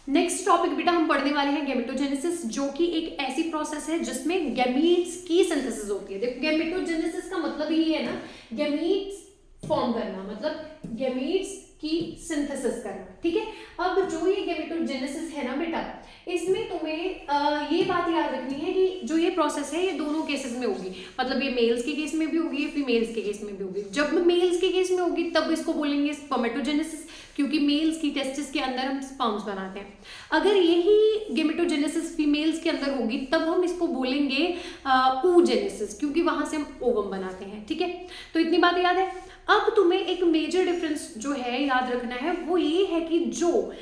Next topic बेटा हम पढ़ने वाले हैं गैमेटोजेनेसिस, जो कि एक ऐसी प्रोसेस है जिसमें गैमीट्स की सिंथेसिस होती है। देखो गैमेटोजेनेसिस का मतलब ही है ना गैमीट्स फॉर्म करना, मतलब गैमीट्स की सिंथेसिस करना, ठीक है। अब जो ये गैमेटोजेनेसिस है ना बेटा, इसमें तुम्हें ये बात याद रखनी है कि जो ये प्रोसेस है ये दोनों केसेस में होगी, मतलब ये मेल्स के केस में भी होगी, फीमेल्स के केस में भी होगी। जब मेल्स के केस में होगी तब इसको बोलेंगे स्पर्मेटोजेनेसिस, क्योंकि मेल्स की टेस्टिस के अंदर हम स्पर्म्स बनाते हैं। अगर यही गैमेटोजेनेसिस फीमेल्स के अंदर होगी तब हम इसको बोलेंगे oogenesis, क्योंकि वहां से हम ओवम बनाते हैं, ठीक है। तो इतनी बात याद है। अब तुम्हें एक मेजर डिफरेंस जो है याद रखना है वो ये है कि जो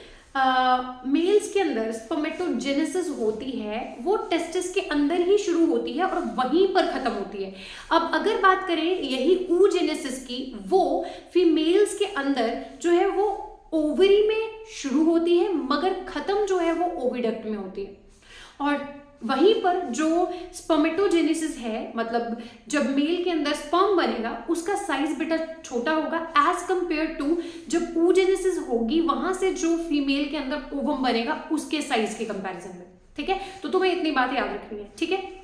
मेल्स के अंदर स्पर्मेटोजेनेसिस होती है वो टेस्टिस के अंदर ही शुरू होती है और वहीं पर खत्म होती है। अब अगर बात करें यही oogenesis की, वो फीमेल्स के अंदर जो है वो ओवरी में शुरू होती है मगर खत्म जो है वो ओविडक्ट में होती है। और वहीं पर जो स्पर्मेटोजेनेसिस है, मतलब जब मेल के अंदर स्पर्म बनेगा उसका साइज बेटा छोटा होगा एज कंपेयर टू जब oogenesis होगी वहां से जो फीमेल के अंदर ओवम बनेगा उसके साइज के कंपैरिजन में, ठीक है। तो तुम्हें इतनी बात याद रखनी है, ठीक है।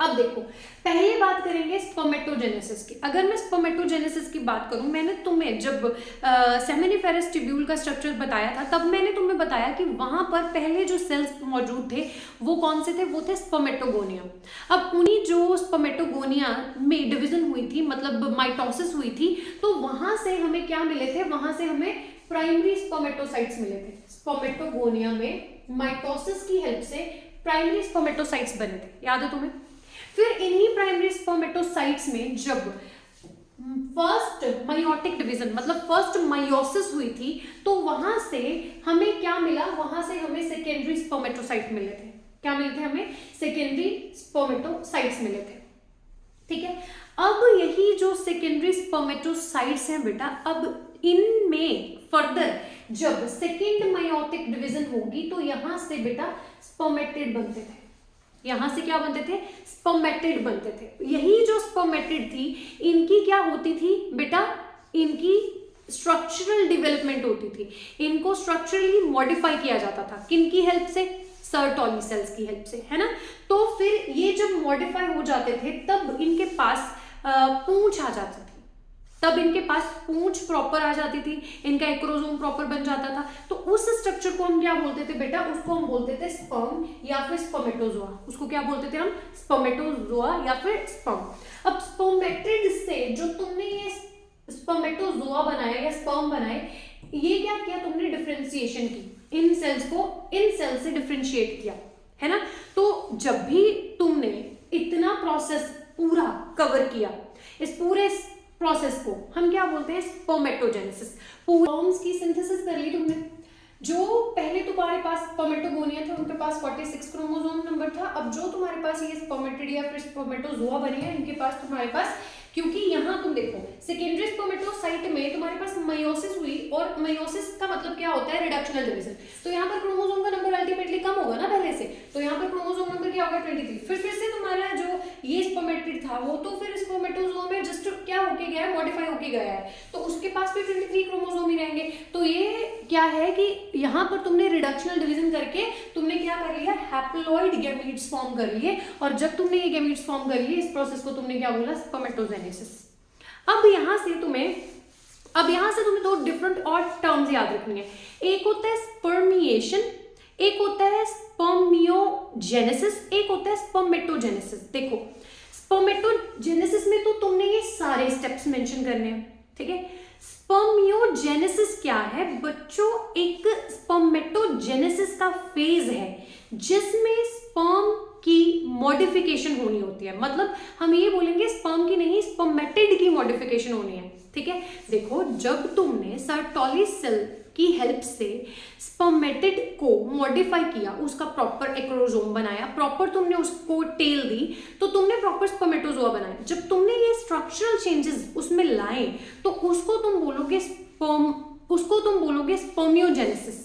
अब देखो पहले बात करेंगे स्पर्मेटोजेनेसिस की। अगर मैं स्पर्मेटोजेनेसिस की बात करूं, मैंने तुम्हें जब सेमिनिफेरस ट्यूब्यूल का स्ट्रक्चर बताया था तब मैंने तुम्हें बताया कि वहां पर पहले जो सेल्स मौजूद थे वो कौन से थे, वो थे स्पर्मेटोगोनिया। अब उन्हीं जो स्पर्मेटोगोनिया में डिवीजन हुई थी, मतलब माइटोसिस हुई थी, तो वहां से हमें क्या मिले थे, वहां से हमें प्राइमरी स्पर्मेटोसाइट्स मिले थे। स्पर्मेटोगोनिया में माइटोसिस की हेल्प से प्राइमरी स्पर्मेटोसाइट्स बने थे, याद है तुम्हें। फिर इन्हीं प्राइमरी स्पर्मेटोसाइट्स में जब फर्स्ट मायोटिक डिवीजन, मतलब फर्स्ट मायोसिस हुई थी, तो वहां से हमें क्या मिला, वहां से हमें सेकेंडरी स्पर्मेटोसाइट मिले थे। क्या मिले थे हमें, सेकेंडरी स्पर्मेटोसाइट्स मिले थे, ठीक है। अब यही जो सेकेंडरी स्पर्मेटोसाइट्स हैं बेटा, अब इनमें फर्दर जब सेकेंड मायोटिक डिवीजन होगी तो यहां से बेटा स्पर्मेटिड बनते थे। यहां से क्या बनते थे, स्पर्मेटिड बनते थे। यही जो स्पर्मेटिड थी इनकी क्या होती थी बेटा, इनकी स्ट्रक्चरल डेवलपमेंट होती थी, इनको स्ट्रक्चरली मॉडिफाई किया जाता था। किनकी हेल्प से, सर्टोली सेल्स की हेल्प से, है ना। तो फिर ये जब मॉडिफाई हो जाते थे तब इनके पास पूंछ आ जाती थी, तब इनके पास पूंछ प्रॉपर आ जाती थी, इनका एक्रोसोम प्रॉपर बन जाता था। तो उस स्ट्रक्चर को हम क्या बोलते थे बेटा, उसको हम बोलते थे स्पर्म या फिर स्पर्मेटोजोआ। उसको क्या बोलते थे हम, स्पर्मेटोजोआ या फिर स्पर्म। अब स्पर्मेटिड से जो तुमने ये स्पर्मेटोजोआ बनाया या स्पर्म बनाए, ये क्या किया तुमने, डिफरेंशिएशन की, इन सेल्स को इन सेल से डिफरेंशिएट किया, है ना। तो जब भी तुमने इतना प्रोसेस पूरा कवर किया, इस पूरे प्रोसेस को हम क्या बोलते हैं, स्पर्मेटोजेनेसिस। स्पर्म्स की सिंथेसिस कर ली तुमने। जो पहले तुम्हारे पास स्पर्मेटोगोनिया थे उनके पास 46 क्रोमोसोम नंबर था। अब जो तुम्हारे पास ये स्पर्मेटिड या फिर स्पर्मेटोजोआ बने हैं, इनके पास तुम्हारे पास, क्योंकि यहाँ तुम देखो सेकेंडरी स्पर्मेटोसाइट में तुम्हारे पास मायोसिस हुई, और मायोसिस का मतलब क्या होता है, रिडक्शनल डिवीजन। तो यहाँ पर क्रोमोसोम का नंबर अल्टीमेटली कम होगा ना पहले से, तो यहाँ पर क्रोमोसोम नंबर क्या होगा, 23। फिर से तुम्हारा जो ये स्पर्मेटिड था वो तो फिर स्पर्मेटोजोआ में जस्ट क्या होके गया है, मॉडिफाई होके गया है, तो उसके पास भी 23 क्रोमोसोम ही रहेंगे। तो ये क्या है कि यहाँ पर तुमने रिडक्शनल डिवीजन करके तुमने क्या कर लिया, हैप्लॉइड गैमीट्स फॉर्म कर लिए। और जब तुमने ये गैमीट्स फॉर्म कर लिए, इस प्रोसेस को तुमने क्या बोला, स्पर्मेटोजेनेसिस। अब यहाँ से तुम्हें दो डिफरेंट और टर्म्स याद रखनी है। एक होता है स्पर्मिएशन, एक होता है स्पर्मियोजेनेसिस, एक होता है स्पर्मेटोजेनेसिस। देखो स्पर्मेटोजेनेसिस में तो तुमने ये सारे स्टेप्स मेंशन करने हैं, ठीक है। स्पर्मियोजेनेसिस क्या है बच्चों, एक स्पर्मेटोजेनेसिस का फेज है जिसमें स्पर्म की मॉडिफिकेशन होनी होती है। मतलब हम ये बोलेंगे स्पर्म की नहीं, स्पर्मेटिड की मॉडिफिकेशन होनी है, ठीक है। देखो जब तुमने सर्टोली सेल की हेल्प से स्पर्मेटिड को मॉडिफाई किया, उसका प्रॉपर एक्रोसोम बनाया, प्रॉपर तुमने उसको टेल दी, तो तुमने प्रॉपर स्पर्मेटोजोआ बनाया। जब तुमने ये स्ट्रक्चरल चेंजेस उसमें लाए तो उसको तुम बोलोगे स्पर्मियोजेनेसिस।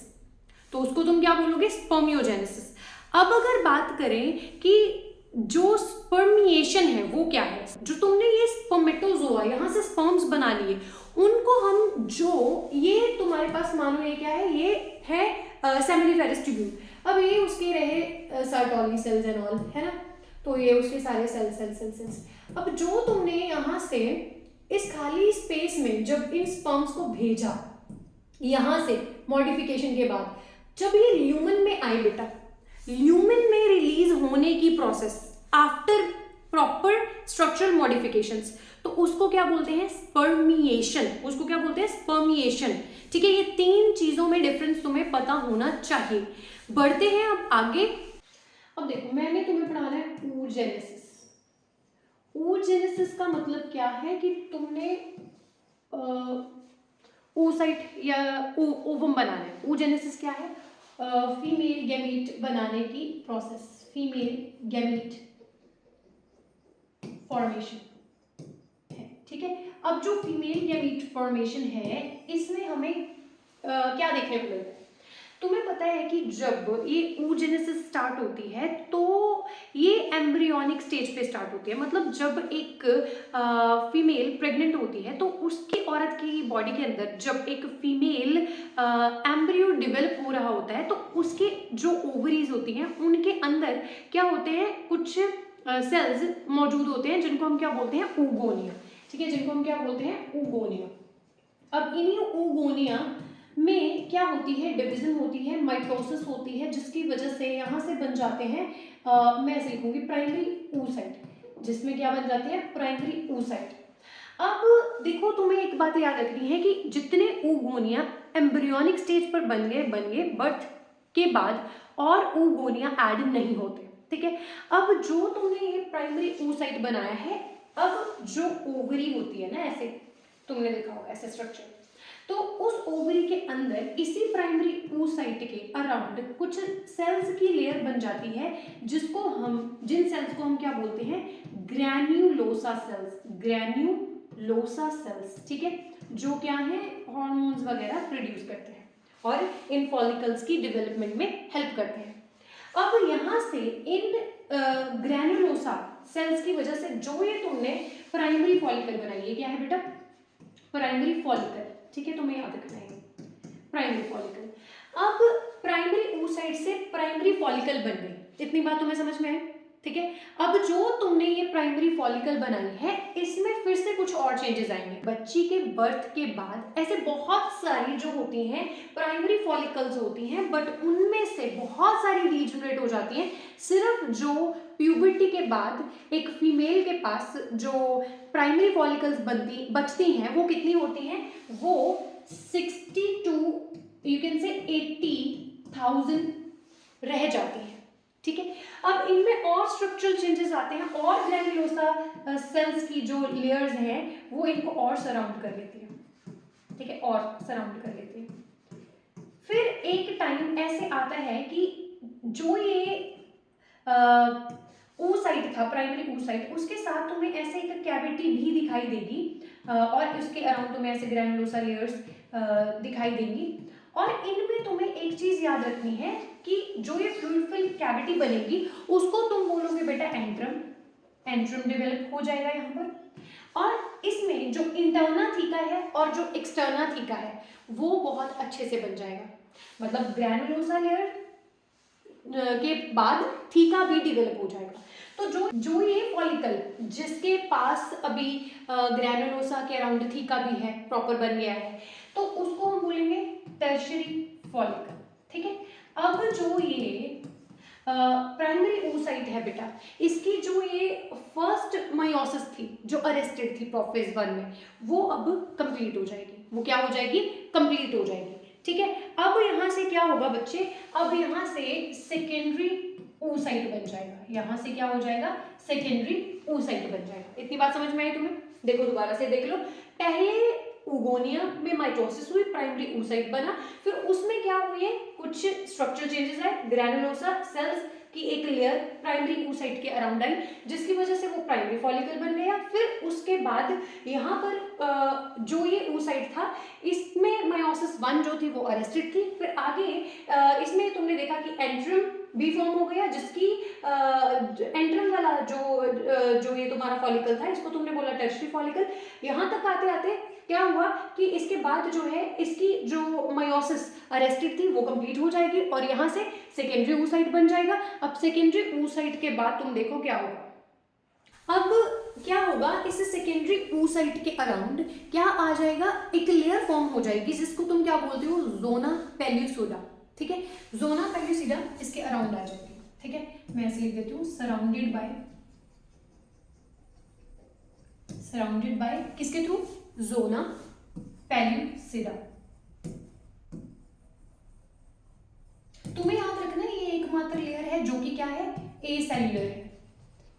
तो उसको तुम क्या बोलोगे, स्पर्मियोजेनेसिस। अब अगर बात करें कि जो स्पर्मिएशन है वो क्या है, जो तुमने ये स्पर्मेटोजोआ यहाँ से स्पर्म्स बना लिए उनको हम जो ये तुम्हारे पास मानो ये क्या है, ये है सेमिनिफेरस ट्यूब्यूल। अब ये उसके रहे सर्टोली सेल्स एंड ऑल, है ना, तो ये उसके सारे सेल्स। अब जो तुमने यहाँ से इस खाली स्पेस में जब इन स्पर्म्स को भेजा यहाँ से मॉडिफिकेशन के बाद, जब ये ल्यूमन में आए बेटा, ल्यूमन में रिलीज होने की process after proper structural modifications, तो उसको क्या बोलते हैं, स्पर्मिएशन। उसको क्या बोलते हैं, स्पर्मिएशन। ठीक है, ये 3 चीजों में डिफरेंस तुम्हें पता होना चाहिए। बढ़ते हैं अब आगे। अब देखो, मैंने तुम्हें पढ़ाना है oogenesis। oogenesis का मतलब क्या है कि तुमने oocyte या ओवम बनाना है। oogenesis क्या है, फीमेल गैमीट बनाने की प्रोसेस, फीमेल गैमीट फॉर्मेशन है। ठीक है, अब जो फीमेल गैमीट फॉर्मेशन है, इसमें हमें क्या देखने को मिलता है, तुम्हें पता है कि जब ये oogenesis स्टार्ट होती है तो ये एम्ब्रियोनिक स्टेज पे स्टार्ट होती है। मतलब जब एक फीमेल प्रेग्नेंट होती है तो उसकी, औरत की बॉडी के अंदर जब एक फीमेल एम्ब्रियो डेवलप हो रहा होता है तो उसके जो ओवरीज होती हैं उनके अंदर क्या होते हैं, कुछ सेल्स मौजूद होते हैं जिनको हम क्या बोलते हैं, oogonia। ठीक है, जिनको हम क्या बोलते हैं, oogonia। अब इन्हीं oogonia में क्या होती है, डिवीजन होती है, माइटोसिस होती है, जिसकी वजह से यहाँ से बन जाते हैं मैं ऐसे लिखूंगी प्राइमरी oocyte, जिसमें क्या बन जाते हैं, प्राइमरी oocyte। अब देखो, तुम्हें एक बात याद रखनी है कि जितने oogonia एम्ब्रियोनिक स्टेज पर बन गए बर्थ के बाद और oogonia ऐड नहीं होते। ठीक है, अब जो तुमने ये प्राइमरी oocyte बनाया है, अब जो ओवरी होती है ना, ऐसे तुमने देखा होगा ऐसे स्ट्रक्चर, तो उस ओवरी के अंदर इसी प्राइमरी oocyte के अराउंड कुछ सेल्स की लेयर बन जाती है, जिन सेल्स को हम क्या बोलते हैं, ग्रैन्युलोसा सेल्स, ग्रैन्युलोसा सेल्स। ठीक है, जो क्या है, हार्मोन्स वगैरह प्रोड्यूस करते हैं और इन फॉलिकल्स की डेवलपमेंट में हेल्प करते हैं। अब यहाँ से इन ग्रैन्युलोसा सेल्स की वजह से जो ये तुमने प्राइमरी फॉलिकल बनाई है, क्या है बेटा, प्राइमरी फॉलिकल। ठीक है, तुम्हें याद रखना है प्राइमरी फॉलिकल। अब प्राइमरी oocyte से प्राइमरी फॉलिकल बन गई, इतनी बात तुम्हें समझ में है। ठीक है, अब जो तुमने ये प्राइमरी फॉलिकल बनाई है, इसमें फिर से कुछ और चेंजेस आएंगे। बच्ची के बर्थ के बाद ऐसे बहुत सारी जो होती हैं प्राइमरी फॉलिकल्स होती हैं, बट उनमें से बहुत सारी डीजनरेट हो जाती हैं। सिर्फ जो प्यूबर्टी के बाद एक फीमेल के पास जो प्राइमरी फॉलिकल्स बचती हैं, वो कितनी होती हैं, वो 60 to यू कैन से 80,000 रह जाती है। ठीक है, अब इनमें और स्ट्रक्चरल चेंजेस आते हैं और ग्रैन्युलोसा सेल्स की जो लेयर्स हैं वो इनको और सराउंड कर लेती है। ठीक है, और सराउंड कर लेती है। फिर एक टाइम ऐसे आता है कि जो ये oocyte था, प्राइमरी oocyte, उसके साथ तुम्हें ऐसे एक कैविटी भी दिखाई देगी और उसके अराउंड तुम्हें ऐसे ग्रैन्युलोसा लेयर्स दिखाई देंगी। और इनमें तुम्हें एक चीज याद रखनी है कि जो ये फ्लूइड फिल्म कैविटी बनेगी उसको तुम बोलोगे बेटा एंट्रम, एंट्रम डेवलप हो जाएगा यहाँ पर। और इसमें जो इंटरना थीका है और जो एक्सटर्ना थीका है वो बहुत अच्छे से बन जाएगा। मतलब ग्रैन्युलोसा लेयर के बाद थीका भी डेवलप हो जाएगा। तो जो ये फॉलिकल जिसके पास अभी ग्रैन्युलोसा के अराउंड थीका भी है, प्रॉपर बन गया है, तो उसको हम बोलेंगे टर्शियरी फॉलिकल। ठीक है, अब जो ये प्राइमरी oocyte है बेटा, इसकी जो ये फर्स्ट मायोसिस थी जो अरेस्टेड थी प्रोफेज 1 में, वो अब कंप्लीट हो जाएगी। वो क्या हो जाएगी, कंप्लीट हो जाएगी। ठीक है, अब यहाँ से क्या होगा बच्चे, अब यहाँ से सेकेंडरी oocyte बन जाएगा। यहाँ से क्या हो जाएगा, सेकेंडरी oocyte बन जाएगा। इतनी बात समझ में आई तुम्हें? देखो दोबारा से देख लो, पहले oogonia में माइटोसिस हुई, प्राइमरी oocyte बना, फिर उसमें क्या हुई है, कुछ स्ट्रक्चरल चेंजेस आए, ग्रैन्युलोसा सेल्स की एक लेयर प्राइमरी oocyte के अराउंड आई, जिसकी वजह से वो प्राइमरी फॉलिकल बन गया। फिर उसके बाद यहाँ पर जो ये oocyte था, इसमें मायोसिस 1 जो थी वो अरेस्टेड थी। फिर आगे इसमें तुमने देखा कि एंट्रम बी फॉर्म हो गया, जिसकी एंट्रम वाला जो ये तुम्हारा फॉलिकल था, इसको तुमने बोला टर्शियरी फॉलिकल। यहाँ तक आते आते क्या हुआ कि इसके बाद जो है इसकी जो मायोसिस अरेस्टेड थी वो कंप्लीट हो जाएगी और यहाँ से सेकेंडरी oocyte बन जाएगा। अब सेकेंडरी oocyte के बाद तुम देखो क्या होगा। अब क्या होगा, इस सेकेंडरी oocyte के अराउंड क्या आ जाएगा, एक लेयर फॉर्म हो जाएगी जिसको तुम क्या बोलते हो, जोना पेल्यूसिडा। ठीक है, जोना पेल्यूसिडा इसके अराउंड आ जाएगी। ठीक है, मैं ऐसे लिख देती हूँ, सराउंडेड बाय किसके थ्रू, जोना पेल्यूसिडा। तुम्हें याद रखना ये एकमात्र लेयर है जो कि क्या है, ए सेल्यूलर है।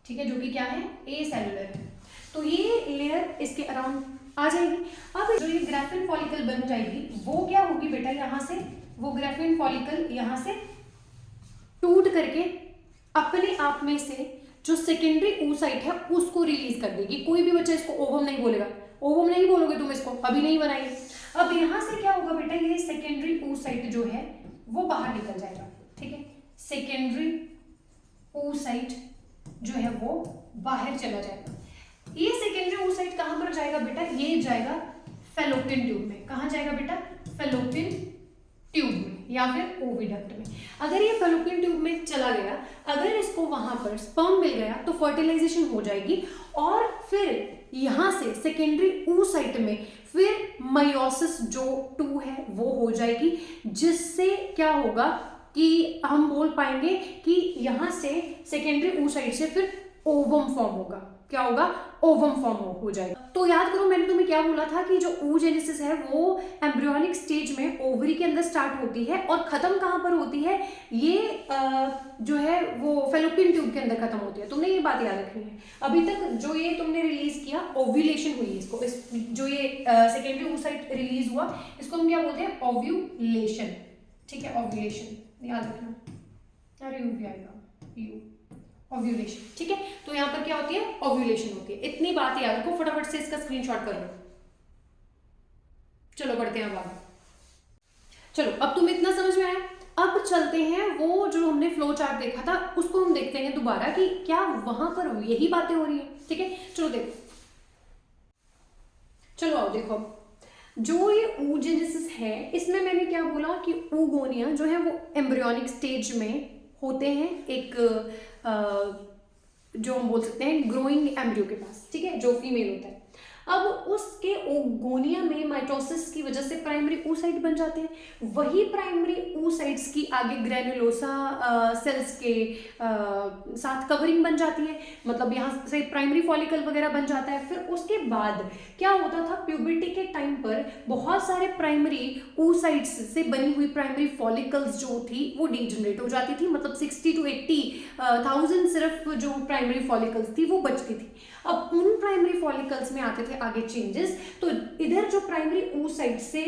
ठीक है, जो कि क्या है, ए सेल्यूलर है। तो ये लेयर इसके अराउंड आ जाएगी। अब जो ये ग्राफिन फॉलिकल बन जाएगी वो क्या होगी बेटा, यहाँ से वो ग्राफिन फॉलिकल यहाँ से टूट करके अपने आप में से जो सेकेंडरी oocyte है उसको रिलीज कर देगी। कोई भी बच्चा इसको ओवम नहीं बोलेगा, ओवम नहीं बोलोगे तुम इसको, अभी नहीं बनाएंगे। अब यहाँ से क्या होगा बेटा, ये सेकेंडरी oocyte जो है वो बाहर निकल जाएगा। ठीक है, सेकेंडरी oocyte जो है वो बाहर चला जाएगा। ये सेकेंडरी oocyte कहां पर जाएगा बेटा, ये जाएगा फैलोपियन ट्यूब में। कहां जाएगा बेटा, फैलोपियन ट्यूब में या फिर ओविडक्ट में। अगर ये फैलोपियन ट्यूब में चला गया, अगर इसको वहां पर स्पर्म मिल गया तो फर्टिलाइजेशन हो जाएगी और फिर यहां से सेकेंडरी oocyte में फिर मायोसिस जो 2 है वो हो जाएगी, जिससे क्या होगा कि हम बोल पाएंगे कि यहां से सेकेंडरी oocyte से फिर ओवम फॉर्म होगा। क्या होगा, ओवम फॉर्म हो जाएगा। तो याद करो मैंने तुम्हें क्या बोला था कि जो oogenesis है वो एम्ब्रियोनिक स्टेज में ओवरी के अंदर स्टार्ट होती है और खत्म कहां पर होती है, ये जो है वो फैलोपियन ट्यूब के अंदर खत्म होती है। तुमने ये बात याद रखनी है। अभी तक जो ये तुमने रिलीज किया ओव्यूलेशन हुई, इसको जो ये सेकेंडरी oocyte रिलीज हुआ इसको हम क्या बोलते हैं, ओव्यूलेशन। ठीक है, ओव्यूलेशन याद रखना, अरे यू भी आएगा, यू ओव्यूलेशन। ठीक है, तो यहाँ पर क्या होती है, ओव्यूलेशन होती है। इतनी बात याद रखो, फटाफट से इसका स्क्रीनशॉट कर लो। चलो बढ़ते हैं आगे। चलो अब तुम्हें इतना समझ में आया, अब चलते हैं वो जो हमने फ्लो चार्ट देखा था उसको हम देखते हैं दोबारा कि क्या वहां पर यही बातें हो रही है। ठीक है, चलो देखो, चलो आओ देखो। जो ये oogenesis है इसमें मैंने क्या बोला कि oogonia जो है वो एम्ब्रियोनिक स्टेज में होते हैं, एक जो हम बोल सकते हैं ग्रोइंग एम्ब्रियो के पास। ठीक है, जो फीमेल होता है। अब उसके ओगोनिया में माइटोसिस की वजह से प्राइमरी oocyte बन जाते हैं। वही प्राइमरी oocytes की आगे ग्रैनुलोसा सेल्स के साथ कवरिंग बन जाती है, मतलब यहाँ से प्राइमरी फॉलिकल वगैरह बन जाता है। फिर उसके बाद क्या होता था, प्यूबर्टी के टाइम पर बहुत सारे प्राइमरी oocytes से बनी हुई प्राइमरी फॉलिकल्स जो थी वो डीजनरेट हो जाती थी, मतलब 60 to 80,000 सिर्फ जो प्राइमरी फॉलिकल्स थी वो बचती थी। अब उन प्राइमरी फॉलिकल्स में आते थे आगे चेंजेस, तो इधर जो प्राइमरी oocyte से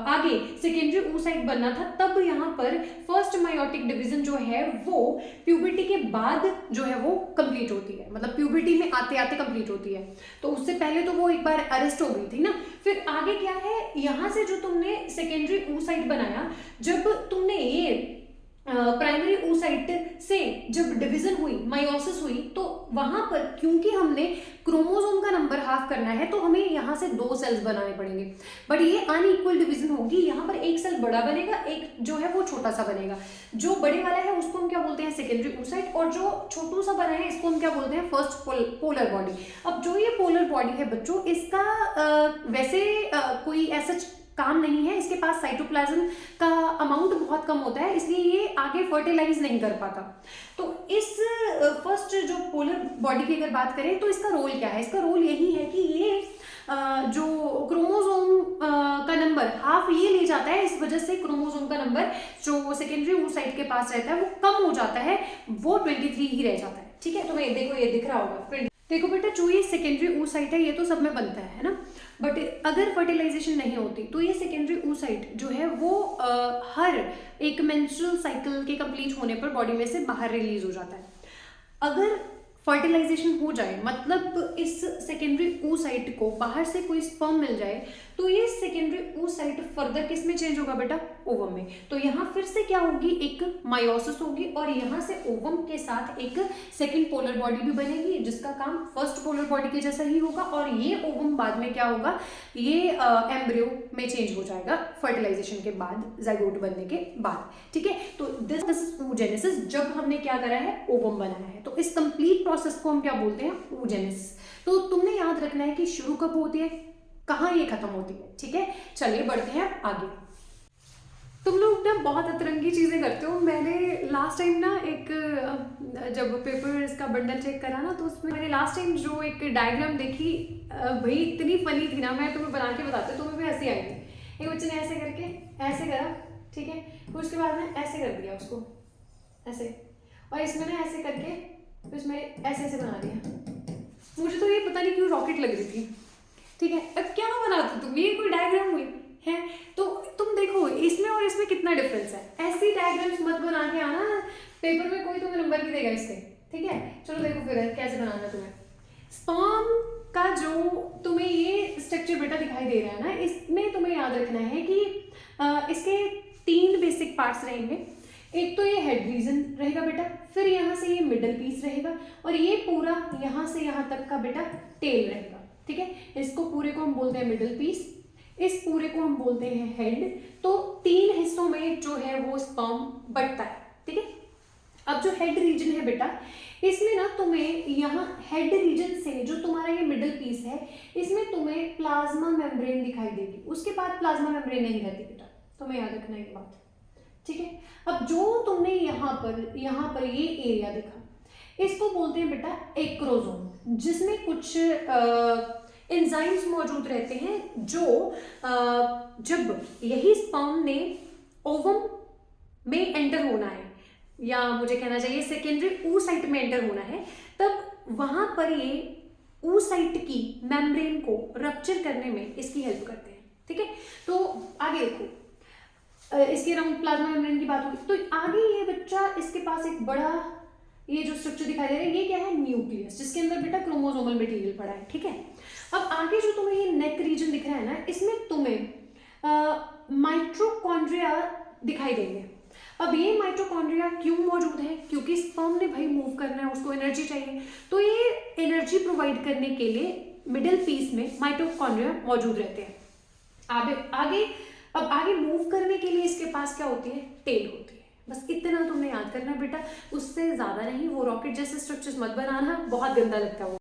आगे सेकेंडरी oocyte बनना था, तब यहाँ पर फर्स्ट मायोटिक डिवीजन जो है वो प्यूबर्टी के बाद जो है वो कंप्लीट होती है, मतलब प्यूबर्टी में आते आते कंप्लीट होती है। तो उससे पहले तो वो एक बार अरेस्ट हो गई थी ना। फिर आगे क्या है, यहाँ से जो तुमने सेकेंडरी oocyte बनाया, जब तुमने ये प्राइमरी oocyte से जब डिवीजन हुई, मायोसिस हुई, तो वहां पर क्योंकि हमने क्रोमोसोम का नंबर हाफ करना है तो हमें यहाँ से 2 सेल्स बनाने पड़ेंगे, बट ये अनइक्वल डिवीजन होगी। यहाँ पर एक सेल बड़ा बनेगा, एक जो है वो छोटा सा बनेगा। जो बड़े वाला है उसको हम क्या बोलते हैं, सेकेंडरी oocyte, और जो छोटू सा बना है इसको हम क्या बोलते हैं, फर्स्ट पोलर बॉडी। अब जो ये पोलर बॉडी है बच्चों, इसका वैसे कोई ऐसा काम नहीं है, इसके पास साइटोप्लाज्म का अमाउंट बहुत कम होता है, इसलिए ये आगे फर्टिलाइज नहीं कर पाता। तो इस फर्स्ट जो पोलर बॉडी की अगर बात करें तो इसका रोल क्या है, इसका रोल यही है कि ये जो क्रोमोसोम का नंबर हाफ ये ले जाता है, इस वजह से क्रोमोसोम का नंबर जो सेकेंडरी oocyte के पास रहता है वो कम हो जाता है, वो 23 ही रह जाता है। ठीक है, तो मैं देखो ये दिख रहा होगा, देखो बेटा जो ये सेकेंडरी oocyte है ये तो सब में बनता है ना, बट अगर फर्टिलाइजेशन नहीं होती तो ये सेकेंडरी oocyte जो है वो हर एक मेंस्ट्रुअल साइकिल के कंप्लीट होने पर बॉडी में से बाहर रिलीज हो जाता है। अगर फर्टिलाइजेशन हो जाए, मतलब इस सेकेंडरी oocyte को बाहर से कोई स्पर्म मिल जाए, तो तो ये सेकेंडरी oocyte फर्दर किस में चेंज होगा बेटा, ओवम में। तो यहाँ फिर से क्या होगी, एक मायोसिस होगी और यहाँ से ओवम के साथ एक सेकेंड पोलर बॉडी भी बनेगी जिसका काम फर्स्ट पोलर बॉडी के जैसा ही होगा, और ये ओवम बाद में क्या होगा, ये एम्ब्रियो में चेंज हो जाएगा फर्टिलाइजेशन के बाद, जाइगोट बनने के बाद। ठीक है, तो दिस इज oogenesis, जब हमने क्या करा है, ओवम बनाया है। तो इस कंप्लीट प्रोसेस को हम क्या बोलते हैं, oogenesis। तो तुमने याद रखना है कि शुरू कब होती है, कहाँ ये खत्म होती है। ठीक है, चलिए बढ़ते हैं आगे। तुम लोग ना बहुत अतरंगी चीज़ें करते हो। मैंने लास्ट टाइम ना एक जब पेपर इसका बंडल चेक करा ना, तो उसमें मैंने लास्ट टाइम जो एक डायग्राम देखी, भाई इतनी फनी थी ना, मैं तुम्हें बना के बताती हूँ, तुम्हें भी हंसी आएगी। एक बच्चे ने ऐसे करके ऐसे करा, ठीक है, फिर उसके बाद ना ऐसे कर दिया उसको ऐसे, और इसमें ना ऐसे करके फिर इसमें ऐसे ऐसे बना दिया। मुझे तो ये पता नहीं क्यों रॉकेट लग रही थी। ठीक है, अब क्या बनाते तुम, ये कोई डायग्राम हुई है? तो तुम देखो इसमें और इसमें कितना डिफरेंस है। ऐसी डायग्राम्स मत बना के आना, पेपर में कोई तुम्हें नंबर नहीं देगा इसके। ठीक है, चलो देखो फिर कैसे बनाना तुम्हें। स्पर्म का जो तुम्हें ये स्ट्रक्चर बेटा दिखाई दे रहा है ना, इसमें तुम्हें याद रखना है कि इसके 3 बेसिक पार्ट्स रहेंगे। एक तो ये हेड रीजन रहेगा बेटा, फिर यहाँ से ये मिडल पीस रहेगा, और ये पूरा यहाँ से यहाँ तक का बेटा टेल रहेगा। ठीक है, इसको पूरे को हम बोलते हैं मिडल पीस, इस पूरे को हम बोलते हैं हेड। तो 3 हिस्सों में जो है वो स्पर्म बंटता है। ठीक है, अब जो हेड रीजन है बेटा, इसमें ना तुम्हें यहाँ हेड रीजन से जो तुम्हारा ये मिडल पीस है, इसमें तुम्हें प्लाज्मा मेम्ब्रेन दिखाई देगी। उसके बाद प्लाज्मा मेम्ब्रेन नहीं रहती बेटा, तुम्हें याद रखना ये बात। ठीक है, अब जो तुमने यहाँ पर ये एरिया देखा, इसको बोलते हैं बेटा एक्रोसोम, जिसमें कुछ एंजाइम्स मौजूद रहते हैं जो जब यही स्पर्म ने ओवम में एंटर होना है, या मुझे कहना चाहिए सेकेंडरी oocyte में एंटर होना है, तब वहां पर ये oocyte की मेम्ब्रेन को रप्चर करने में इसकी हेल्प करते हैं। ठीक है, तो आगे देखो, इसके अराउंड प्लाज्मा मेम्ब्रेन की बात होगी, तो आगे ये बच्चा, इसके पास एक बड़ा ये जो स्ट्रक्चर दिखाई दे रहा है, ये क्या है, न्यूक्लियस, जिसके अंदर बेटा क्रोमोसोमल मटेरियल पड़ा है। ठीक है, अब आगे जो तुम्हें ये नेक रीजन दिख रहा है ना, इसमें तुम्हें माइटोकॉन्ड्रिया दिखाई देंगे। अब ये माइटोकॉन्ड्रिया क्यों मौजूद है, क्योंकि स्पर्म ने भाई मूव करना है, उसको एनर्जी चाहिए, तो ये एनर्जी प्रोवाइड करने के लिए मिडिल पीस में माइटोकॉन्ड्रिया मौजूद रहते हैं। अब आगे मूव करने के लिए इसके पास क्या होती है, टेल होती है। बस इतना तुमने याद करना बेटा, उससे ज्यादा नहीं। वो रॉकेट जैसे स्ट्रक्चर्स मत बनाना, बहुत गंदा लगता है वो।